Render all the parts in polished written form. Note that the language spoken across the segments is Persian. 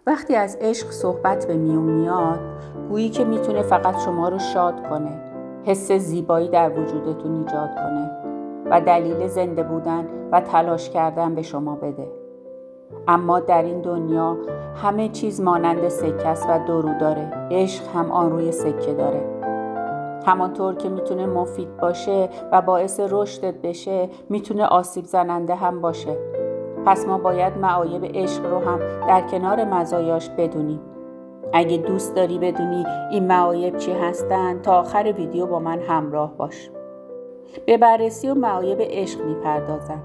وقتی از عشق صحبت به میون میاد، گویی که میتونه فقط شما رو شاد کنه، حس زیبایی در وجودتون ایجاد کنه و دلیل زنده بودن و تلاش کردن به شما بده. اما در این دنیا همه چیز مانند سکه است و درو داره. عشق هم آن روی سکه داره. همانطور که میتونه مفید باشه و باعث رشدت بشه، میتونه آسیب زننده هم باشه. پس ما باید معایب عشق رو هم در کنار مزایاش بدونیم. اگه دوست داری بدونی این معایب چی هستن، تا آخر ویدیو با من همراه باش. به بررسی و معایب عشق میپردازم.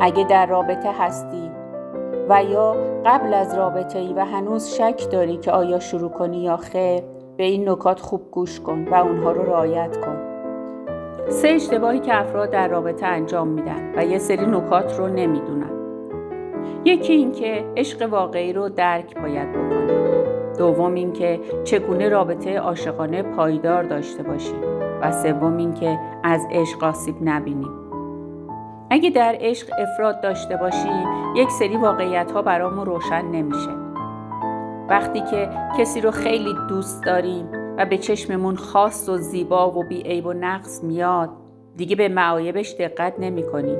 اگه در رابطه هستی و یا قبل از رابطه‌ای و هنوز شک داری که آیا شروع کنی یا خیر، به این نکات خوب گوش کن و اونها رو رعایت کن. 3 اشتباهی که افراد در رابطه انجام میدن و یه سری نکات رو نمیدونن. یکی این که عشق واقعی رو درک باید بکنی. دوم این که چگونه رابطه عاشقانه پایدار داشته باشی. و سوم این که از عشق آسیب نبینی. اگه در عشق افراط داشته باشیم، یک سری واقعیت‌ها برامون روشن نمیشه. وقتی که کسی رو خیلی دوست داریم و به چشممون خاص و زیبا و بی عیب و نقص میاد، دیگه به معایبش دقت نمی‌کنیم.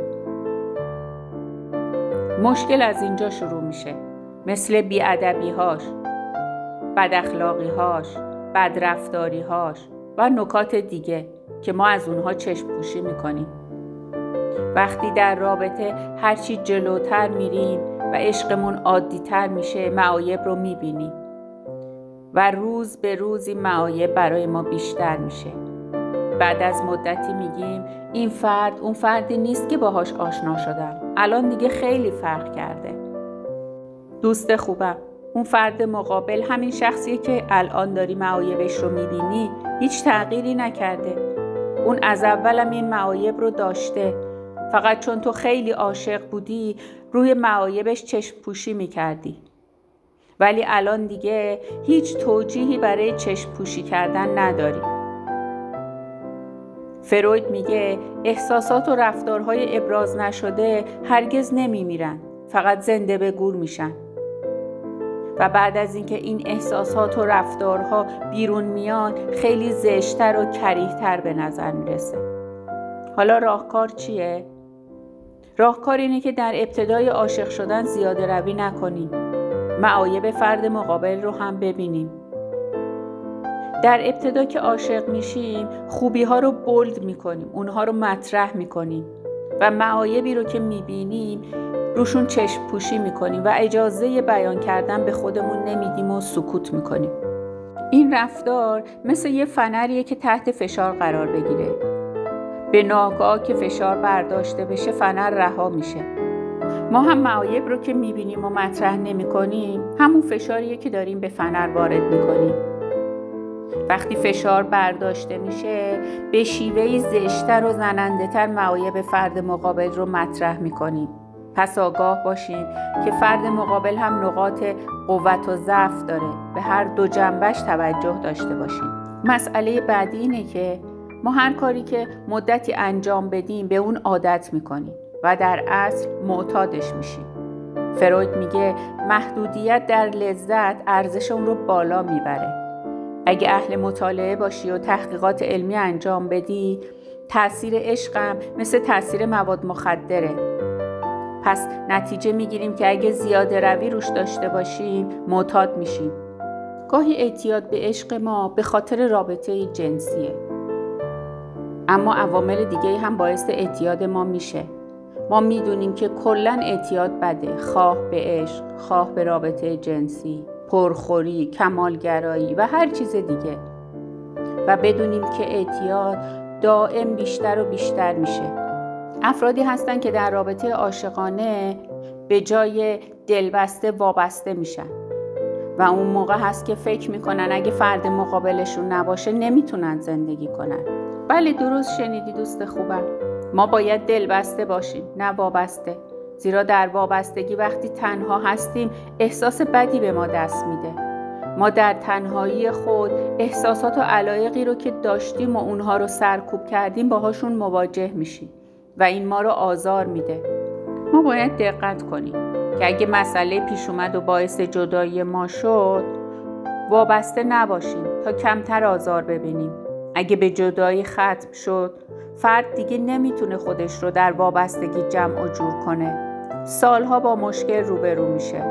مشکل از اینجا شروع میشه، مثل بی‌ادبی‌هاش، بداخلاقی‌هاش، بدرفتاری‌هاش و نکات دیگه که ما از اونها چشم پوشی میکنیم. وقتی در رابطه هرچی جلوتر میریم و عشقمون عادی‌تر میشه، معایب رو میبینیم و روز به روز این معایب برای ما بیشتر میشه. بعد از مدتی میگیم این فرد اون فردی نیست که باهاش آشنا شدم، الان دیگه خیلی فرق کرده. دوست خوبم، اون فرد مقابل همین شخصیه که الان داری معایبش رو میبینی، هیچ تغییری نکرده. اون از اولم این معایب رو داشته، فقط چون تو خیلی عاشق بودی روی معایبش چشم پوشی میکردی. ولی الان دیگه هیچ توجیهی برای چشم پوشی کردن نداری. فروید میگه احساسات و رفتارهای ابراز نشده هرگز نمیمیرن، فقط زنده به گور میشن. و بعد از اینکه این احساسات و رفتارها بیرون میان، خیلی زشتر و کریه‌تر به نظر میرسه. حالا راهکار چیه؟ راهکار اینه که در ابتدای عاشق شدن زیاده روی نکنیم. معایب فرد مقابل رو هم ببینیم. در ابتدا که عاشق میشیم، خوبی ها رو بولد میکنیم، اونها رو مطرح میکنیم و معایبی رو که میبینیم روشون چشم پوشی میکنیم و اجازه بیان کردن به خودمون نمیدیم و سکوت میکنیم. این رفتار مثل یه فنریه که تحت فشار قرار بگیره. به ناگاه که فشار برداشته بشه، فنر رها میشه. ما هم معایب رو که میبینیم و مطرح نمیکنیم، همون فشاریه که داریم به فنر وارد میکنیم. وقتی فشار برداشته میشه، به شیوهی زشتر و زننده‌تر معایب فرد مقابل رو مطرح میکنیم. پس آگاه باشیم که فرد مقابل هم نقاط قوت و ضعف داره. به هر دو جنبش توجه داشته باشیم. مسئله بعدی اینه که ما هر کاری که مدتی انجام بدیم به اون عادت میکنیم و در اصل معتادش میشیم. فروید میگه محدودیت در لذت ارزش اون رو بالا میبره. اگه اهل مطالعه باشی و تحقیقات علمی انجام بدی، تأثیر عشقم مثل تأثیر مواد مخدره. پس نتیجه میگیریم که اگه زیاده روی روش داشته باشیم، معتاد میشیم. گاهی اعتیاد به عشق ما به خاطر رابطه جنسیه. اما عوامل دیگه هم باعث اعتیاد ما میشه. ما میدونیم که کلاً اعتیاد بده، خواه به عشق، خواه به رابطه جنسی، پرخوری، کمالگرایی و هر چیز دیگه. و بدونیم که اعتیاد دائم بیشتر و بیشتر میشه. افرادی هستن که در رابطه عاشقانه به جای دلبسته وابسته میشن و اون موقع هست که فکر میکنن اگه فرد مقابلشون نباشه نمیتونن زندگی کنن. بله، درست شنیدی دوست خوبم. ما باید دلبسته باشیم، نه وابسته. زیرا در وابستگی وقتی تنها هستیم احساس بدی به ما دست میده. ما در تنهایی خود احساسات و علایقی رو که داشتیم و اونها رو سرکوب کردیم باهاشون مواجه میشیم و این ما رو آزار میده. ما باید دقت کنیم. که اگه مسئله پیش اومد و باعث جدایی ما شد، وابسته نباشیم تا کمتر آزار ببینیم. اگه به جدایی ختم شد، فرد دیگه نمیتونه خودش رو در وابستگی جمع و جور کنه. سالها با مشکل روبرو میشه.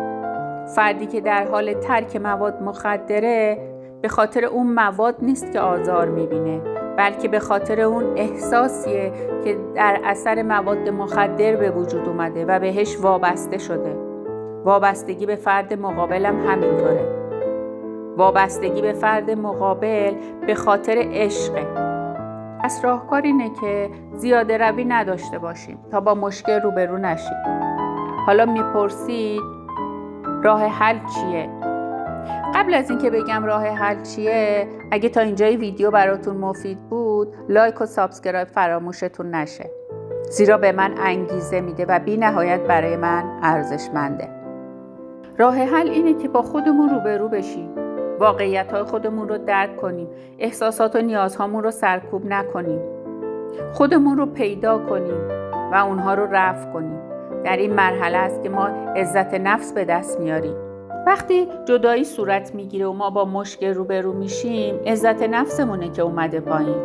فردی که در حال ترک مواد مخدره به خاطر اون مواد نیست که آزار میبینه، بلکه به خاطر اون احساسیه که در اثر مواد مخدر به وجود اومده و بهش وابسته شده. وابستگی به فرد مقابل هم همینطوره. وابستگی به فرد مقابل به خاطر عشقه. پس راهکار اینه که زیاده روی نداشته باشیم تا با مشکل روبرو نشیم. حالا میپرسید راه حل چیه؟ قبل از اینکه بگم راه حل چیه، اگه تا اینجای ویدیو براتون مفید بود، لایک و سابسکرایب فراموشتون نشه. زیرا به من انگیزه میده و بی نهایت برای من ارزشمنده. راه حل اینه که با خودمون روبرو بشیم. واقعیت‌های خودمون رو درک کنیم. احساسات و نیازهامون رو سرکوب نکنیم. خودمون رو پیدا کنیم و اونها رو رفع کنیم. در این مرحله است که ما عزت نفس به دست میاریم. وقتی جدایی صورت میگیره و ما با مشکل روبرو میشیم، عزت نفسمونه که اومده پایین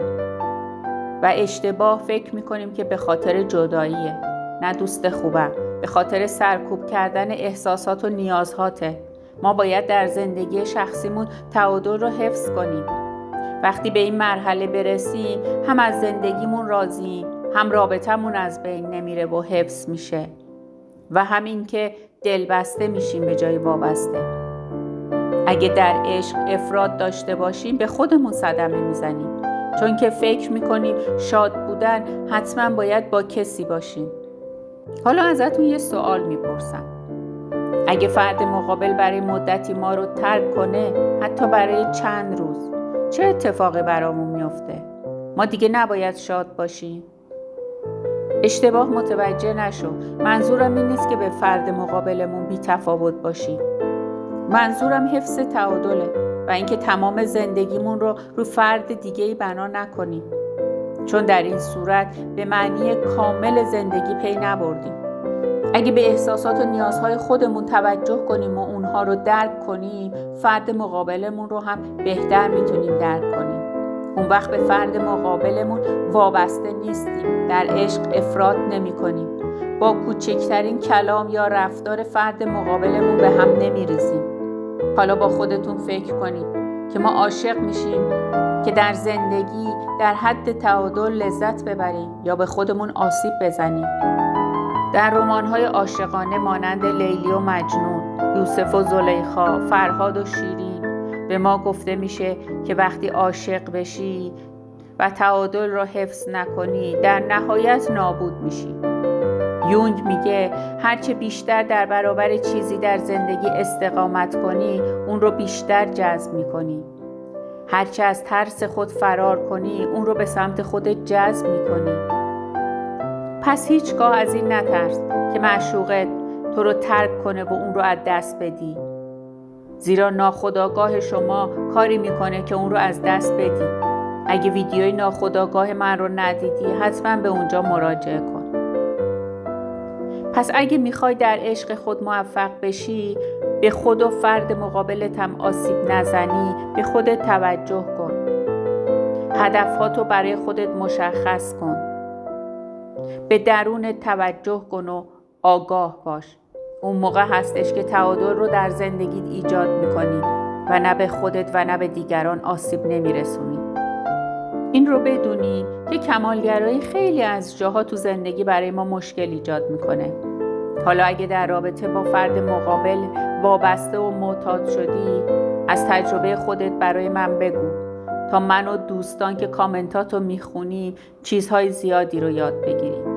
و اشتباه فکر میکنیم که به خاطر جداییه. نه دوست خوبم، به خاطر سرکوب کردن احساسات و نیازهاته. ما باید در زندگی شخصیمون تعادل رو حفظ کنیم. وقتی به این مرحله برسیم، هم از زندگیمون راضییم، هم رابطمون از بین نمیره و حفظ میشه و همین که دلبسته میشیم به جای وابسته. اگه در عشق افراط داشته باشیم، به خودمون صدمه میزنیم، چون که فکر میکنیم شاد بودن حتما باید با کسی باشیم. حالا ازتون یه سوال میپرسم. اگه فرد مقابل برای مدتی ما رو ترک کنه، حتی برای چند روز، چه اتفاقی برامون میفته؟ ما دیگه نباید شاد باشیم؟ اشتباه متوجه نشو. منظورم این نیست که به فرد مقابلمون بی تفاوت باشیم. منظورم حفظ تعادله و اینکه تمام زندگیمون رو فرد دیگه‌ای بنا نکنیم، چون در این صورت به معنی کامل زندگی پی نبردیم. اگه به احساسات و نیازهای خودمون توجه کنیم و اونها رو درک کنیم، فرد مقابلمون رو هم بهتر میتونیم درک کنیم. اون وقت به فرد مقابلمون وابسته نیستیم، در عشق افراط نمی کنیم، با کوچکترین کلام یا رفتار فرد مقابلمون به هم نمی ریزیم. حالا با خودتون فکر کنید که ما عاشق میشیم که در زندگی در حد تعادل لذت ببریم یا به خودمون آسیب بزنیم. در رمان‌های عاشقانه مانند لیلی و مجنون، یوسف و زلیخا، فرهاد و شیرین به ما گفته میشه که وقتی عاشق بشی و تعادل رو حفظ نکنی، در نهایت نابود میشی. یونگ میگه هرچه بیشتر در برابر چیزی در زندگی استقامت کنی، اون رو بیشتر جذب میکنی. هرچه از ترس خود فرار کنی، اون رو به سمت خودت جذب میکنی. پس هیچگاه از این نترس که معشوقت تو رو ترک کنه و اون رو از دست بدی، زیرا ناخودآگاه شما کاری میکنه که اون رو از دست بدی. اگه ویدیوی ناخودآگاه من رو ندیدی، حتما به اونجا مراجعه کن. پس اگه میخوای در عشق خود موفق بشی، به خود و فرد مقابلت هم آسیب نزنی، به خودت توجه کن. هدفهاتو برای خودت مشخص کن. به درونت توجه کن و آگاه باش. اون موقع هستش که تعادل رو در زندگیت ایجاد میکنی و نه به خودت و نه به دیگران آسیب نمیرسونی. این رو بدونی که کمالگرایی خیلی از جاها تو زندگی برای ما مشکل ایجاد میکنه. حالا اگه در رابطه با فرد مقابل وابسته و معتاد شدی، از تجربه خودت برای من بگو تا من و دوستان که کامنتاتو میخونیم چیزهای زیادی رو یاد بگیریم.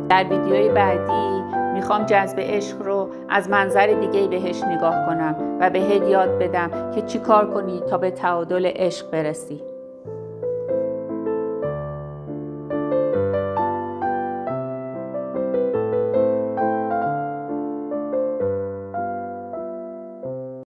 در ویدیوی بعدی میخوام جذب عشق رو از منظر دیگه بهش نگاه کنم و بهت یاد بدم که چی کار کنی تا به تعادل عشق برسی.